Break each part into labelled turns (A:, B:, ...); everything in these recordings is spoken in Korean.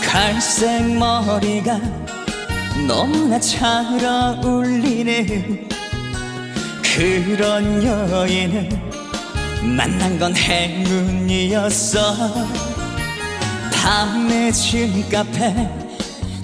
A: 갈색 머리가 너무나 잘 어울리는 그런 여인을 만난 건 행운이었어. 밤늦은 카페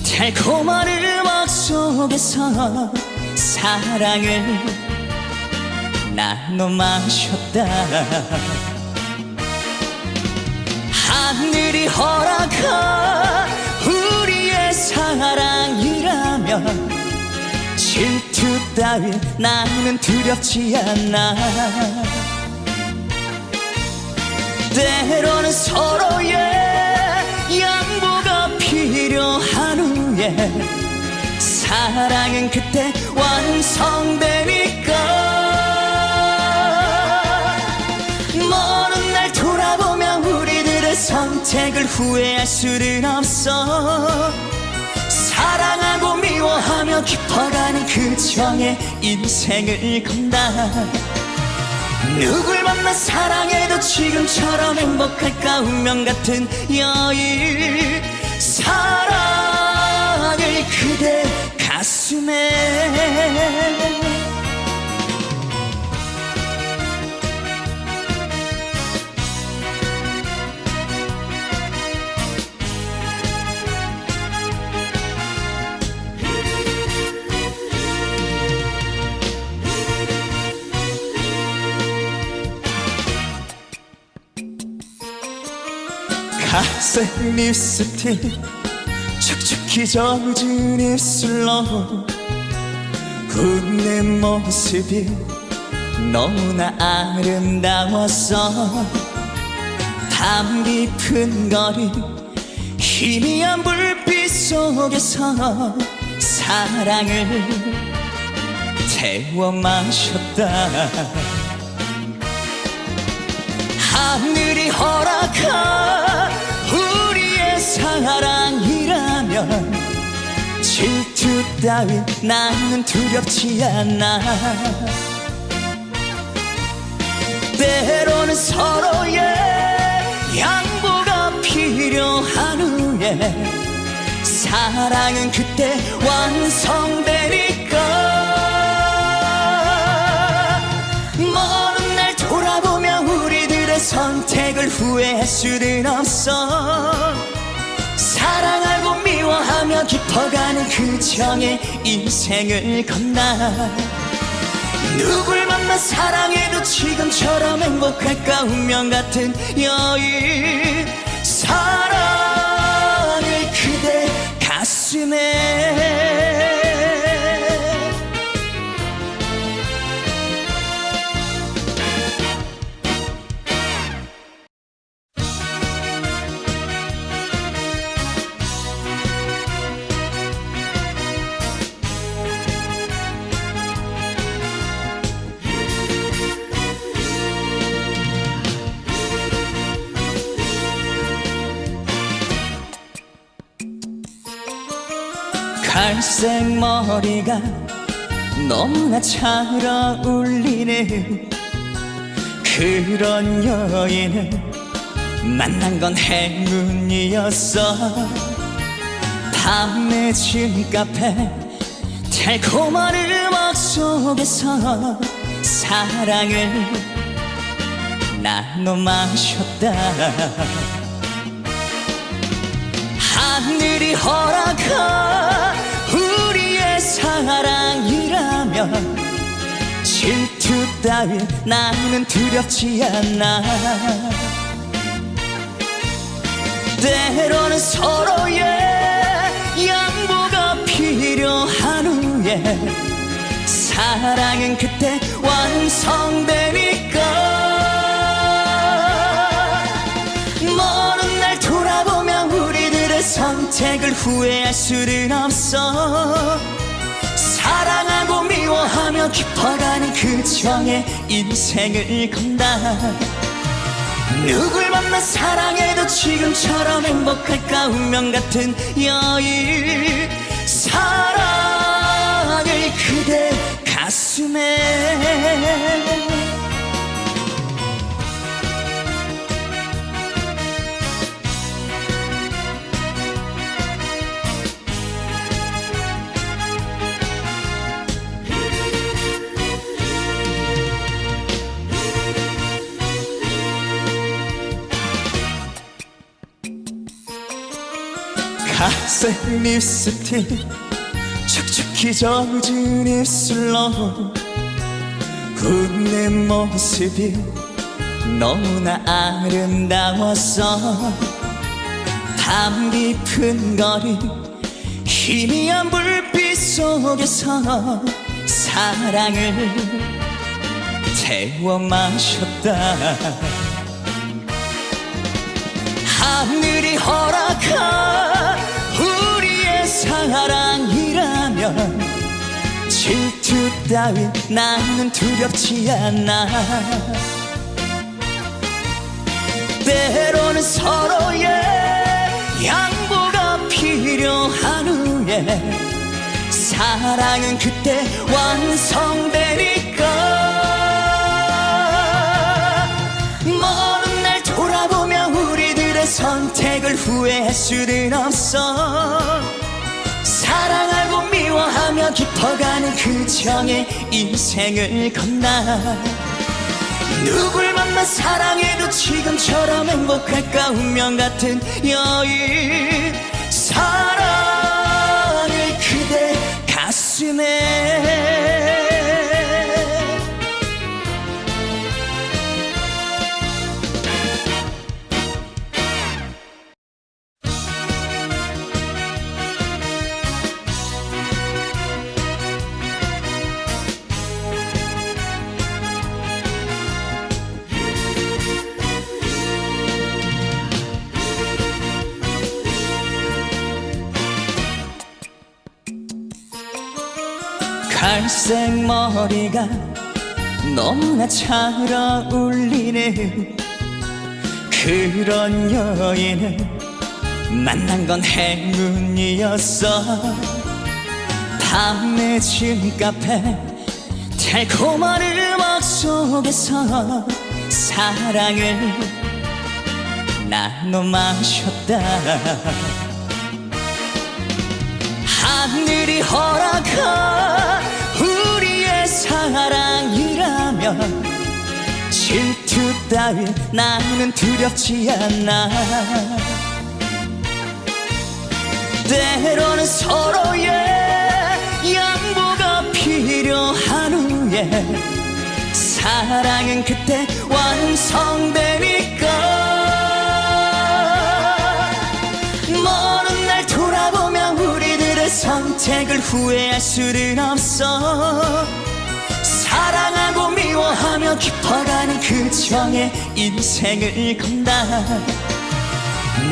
A: 달콤한 음악 속에서 사랑을 나눠 마셨다. 하늘이 허락한 우리의 사랑이라면 질투 따윈 나는 두렵지 않아. 때로는 서로의 양보가 필요한 후에 사랑은 그때 완성되니까. 먼 날 돌아보면 우리들의 선택을 후회할 수는 없어. 사랑하고 미워하며 깊어가는 그 정의 인생을 건다. 누굴 만나 사랑해도 지금처럼 행복할까. 운명 같은 여인 사랑을 그대 가슴에. 갈색 립스틱 축축히 젖은 입술로 웃는 모습이 너무나 아름다웠어. 밤 깊은 거리 희미한 불빛 속에서 사랑을 태워 마셨다. 하늘이 허락한 우리의 사랑이라면 질투 따윈 나는 두렵지 않아. 때로는 서로의 양보가 필요한 후에 사랑은 그때 완성되니까. 먼 날 돌아보면 우리들의 선택을 후회할 수는 없어. 사랑하고 미워하며 깊어가는 그 정의 인생을 건다. 누굴 만나 사랑해도 지금처럼 행복할까. 운명 같은 여인 사랑을 그대 가슴에. 갈색 머리가 너무나 잘 어울리는 그런 여인을 만난 건 행운이었어. 밤늦은 카페 달콤한 음악 속에서 사랑을 나눠 마셨다. 하늘이 허락한 우리의 사랑이라면 질투 따윈 나는 두렵지 않아. 때로는 서로의 양보가 필요한 후에 사랑은 그때 완성되니까. 먼 날 돌아보면 우리들의 선택을 후회할 수는 없어. 사랑하고 미워하며 깊어가는 그 정의 인생을 건다. 누굴 만나 사랑해도 지금처럼 행복할까. 운명 같은 여인 사랑을 그대 가슴에. 갈색 립스틱 촉촉히 젖은 입술로 웃는 모습이 너무나 아름다웠어. 담 깊은 거리 희미한 불빛 속에서 사랑을 태워 마셨다. 하늘이 허락한 우리의 사랑이라면 질투 따윈 나는 두렵지 않아. 때로는 서로의 양보가 필요한 후에 사랑은 그때 완성되니까. 먼 날 돌아보며 우리들의 선택을 후회할 수는 없어. 사랑하고 미워하며 깊어가는 그 정의 인생을 건너. 누굴 만나 사랑해도 지금처럼 행복할까. 운명 같은 여인 사랑을 그대 가슴에. 갈색 머리가 너무나 잘 어울리는 그런 여인을 만난 건 행운이었어. 밤늦은 카페 달콤한 음악 속에서 사랑을 나눠 마셨다. 하늘이 허락한 우리의 사랑이라면 질투 따윈 나는 두렵지 않아. 때로는 서로의 양보가 필요한 후에 사랑은 그때 완성되니까. 먼 날 돌아보며 우리들의 선택을 후회할 수는 없어. 사랑하고 미워하며 깊어가는 그 정의 인생을 건다.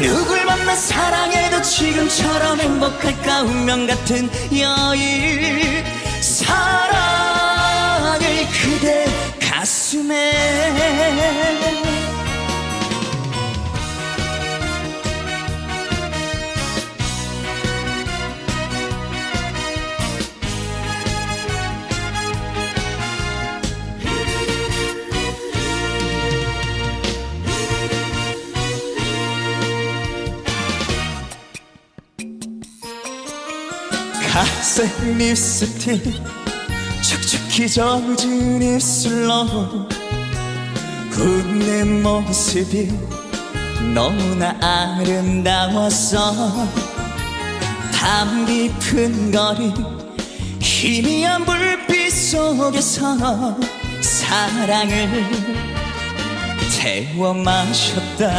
A: 누굴 만나 사랑해도 지금처럼 행복할까. 운명 같은 여인 사랑을 그대 가슴에. 갈색 립스틱 촉촉히 젖은 입술로 웃는 모습이 너무나 아름다웠어. 담 깊은 거리 희미한 불빛 속에서 사랑을 태워 마셨다.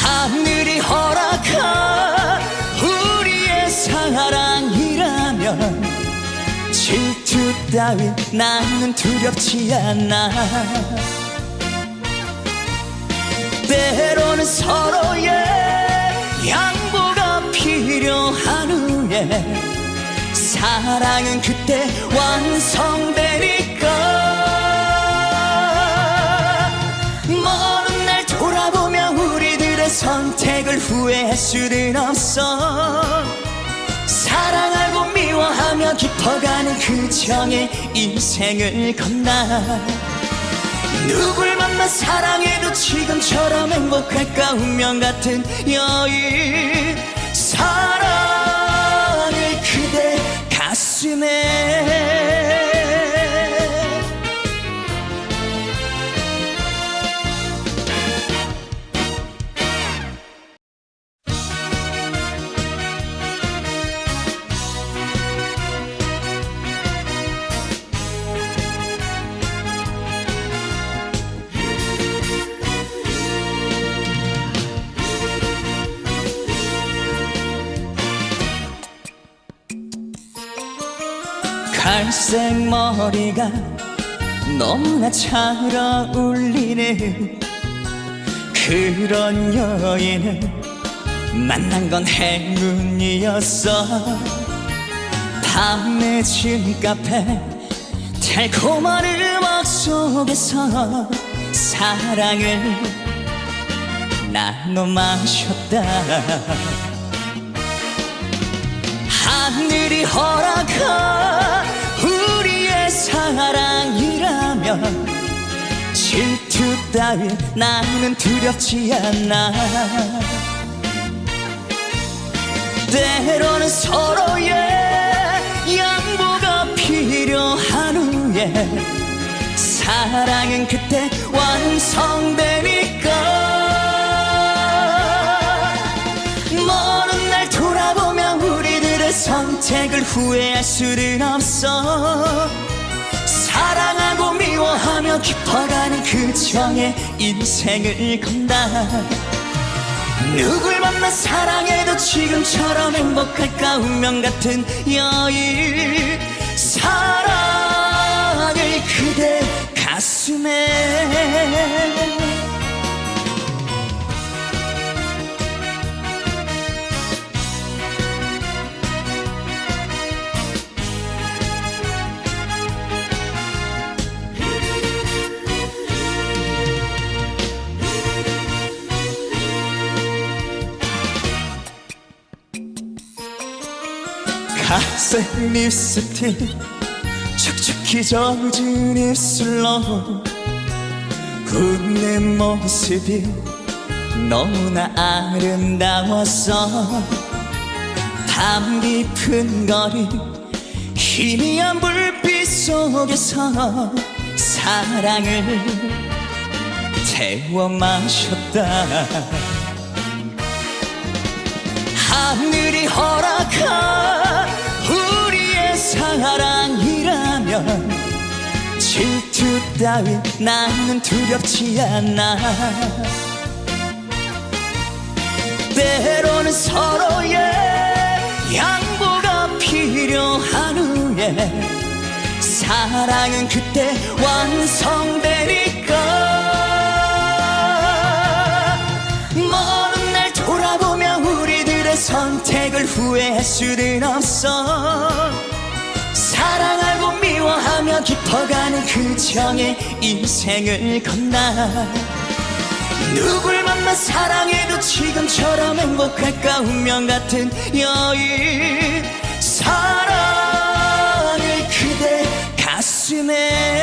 A: 하늘이 허락한 우리의 사랑이라면 질투 따윈 나는 두렵지 않아. 때로는 서로의 양보가 필요한 후에 사랑은 그때 완성되니까. 먼 날 돌아보며 우리들의 선택을 후회할 수는 없어. 사랑하고 미워하며 깊어가는 그 정의 인생을 건너. 누굴 만나 사랑해도 지금처럼 행복할까. 운명 같은 여인 사랑을 그대 가슴에. 갈색 머리가 너무나 잘 어울리는 그런 여인을 만난 건 행운이었어. 밤늦은 카페 달콤한 음악 속에서 사랑을 나눠 마셨다. 하늘이 허락한 우리의 사랑이라면 질투 따윈 나는 두렵지 않아. 때로는 서로의 양보가 필요한 후에 사랑은 그때 완성되니까. 먼 날 돌아보면 우리들의 선택을 후회할 수는 없어. 사랑하고 미워하며 깊어가는 그 정의 인생을 건다. 누굴 만나 사랑해도 지금처럼 행복할까. 운명 같은 여인 사랑을 그대 가슴에. 갈색 립스틱 촉촉히 젖은 입술로 웃는 모습이 너무나 아름다웠어. 밤 깊은 거리 희미한 불빛 속에서 사랑을 태워 마셨다. 하늘이 허락한 우리의 사랑이라면 질투 따윈 나는 두렵지 않아. 때로는 서로의 양보가 필요한 후에 사랑은 그때 완성되니까. 먼 날 돌아보면 우리들의 선택을 후회할 수는 없어. 사랑하고 미워하며 깊어가는 그 정의 인생을 건다. 누굴 만나 사랑해도 지금처럼 행복할까. 운명 같은 여인 사랑을 그대 가슴에.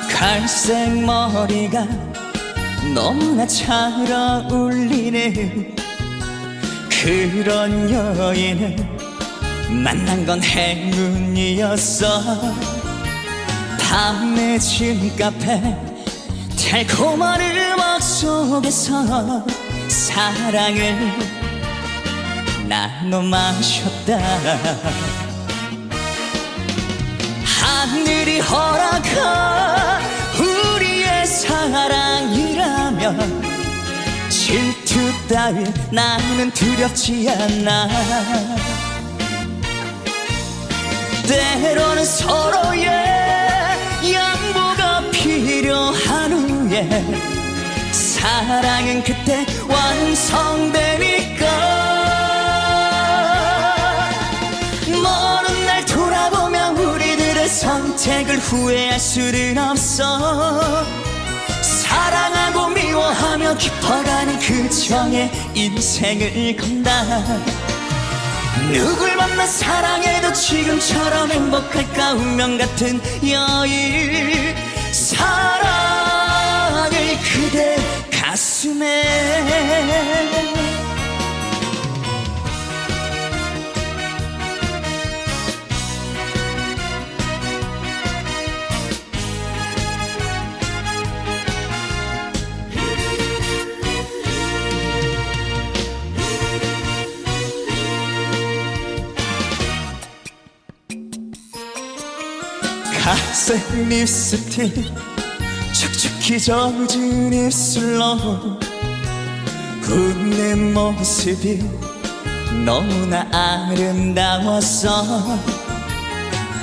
A: 갈색 머리가 너무나 잘 어울리는 그런 여인을 만난 건 행운이었어. 밤늦은 카페 달콤한 음악 속에서 사랑을 나눠 마셨다. 하늘이 허락한 우리의 사랑이라면 질투 따윈 나는 두렵지 않아. 때로는 서로의 양보가 필요한 후에 사랑은 그때 완성되니까. 먼 날 돌아보면 우리들의 선택을 후회할 수는 없어. 사랑하고 미워하며 깊어가는 그 정의 인생을 건다. 누굴 만나 사랑해도 지금처럼 행복할까. 운명 같은 여인 사랑을 그대 가슴에. 갈색 립스틱 축축히 젖은 입술로 웃는 모습이 너무나 아름다웠어.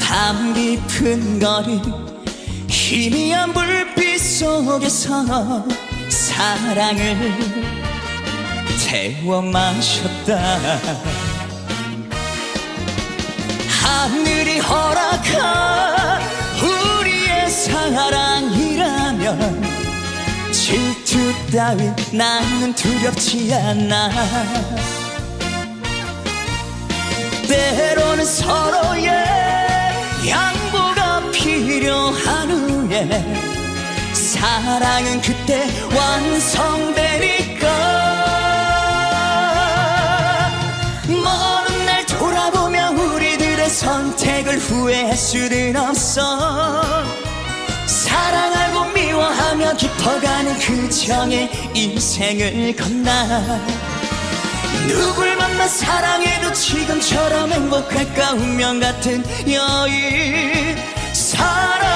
A: 담 깊은 거리 희미한 불빛 속에서 사랑을 태워 마셨다. 하늘이 허락한 우리의 사랑이라면 질투 따윈 나는 두렵지 않아. 때로는 서로의 양보가 필요한 후에 사랑은 그때 완성되니까. 먼 날 돌아보며 우리들의 선택을 후회할 수는 없어. 사랑하고 미워하며 깊어가는 그 정의 인생을 건너. 누굴 만나 사랑해도 지금처럼 행복할까. 운명 같은 여인 사랑을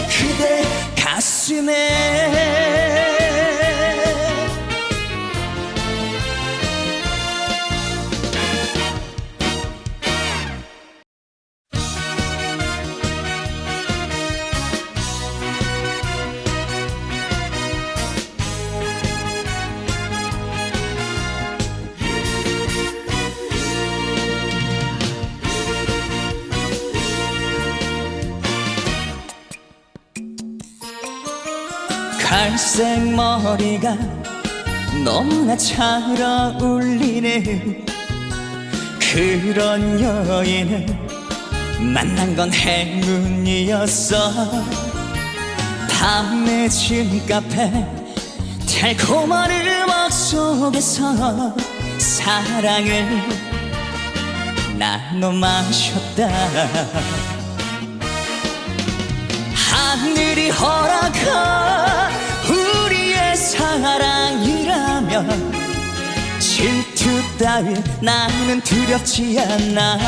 A: 그대 가슴에. 갈색 머리가 너무나 잘 어울리는 그런 여인을 만난 건 행운이었어. 밤 늦은 카페 달콤한 음악 속에서 사랑을 나눠 마셨다. 하늘이 허락한 우리의 사랑이라면 질투 따윈 나는 두렵지 않아.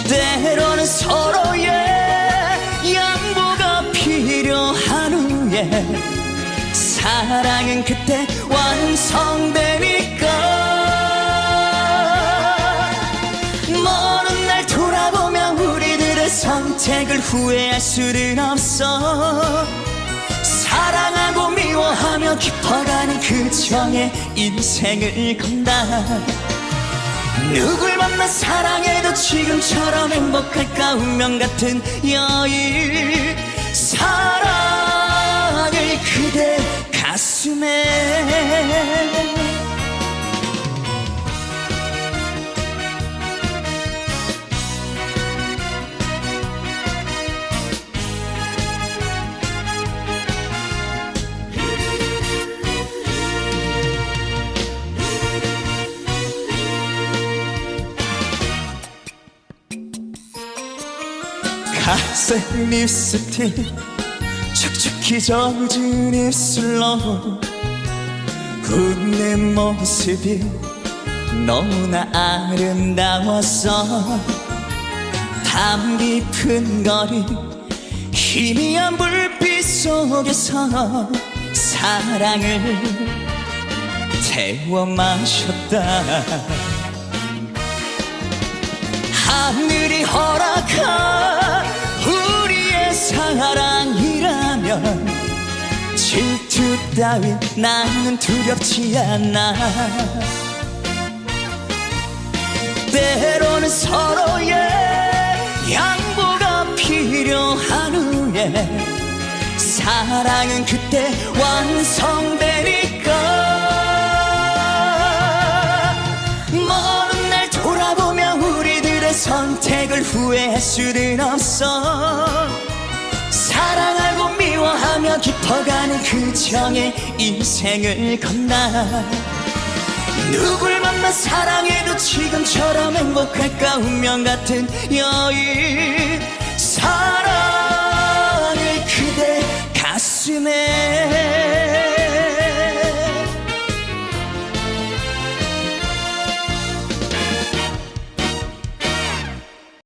A: 때로는 서로의 양보가 필요한 후에 사랑은 그때 완성되니까. 먼 날 돌아보며 우리들의 선택을 후회할 수는 없어. 사랑하고 미워하며 깊어가는 그 정의 인생을 건다. 누굴 만나 사랑해도 지금처럼 행복할까. 운명 같은 여인 사랑을 그대 가슴에. 갈색 립스틱 축축히 젖은 입술로 웃는 모습이 너무나 아름다웠어. 담 깊은 거리 희미한 불빛 속에서 사랑을 태워 마셨다. 하늘이 허락한 우리의 사랑이라면 질투 따윈 나는 두렵지 않아. 때로는 서로의 양보가 필요한 후에 사랑은 그때 완성되니까. 먼 날 돌아보며 우리들의 선택을 후회할 수는 없어. 사랑하고 미워하며 깊어가는 그 정의 인생을 건너. 누굴 만나 사랑해도 지금처럼 행복할까. 운명 같은 여인 사랑을 그대 가슴에.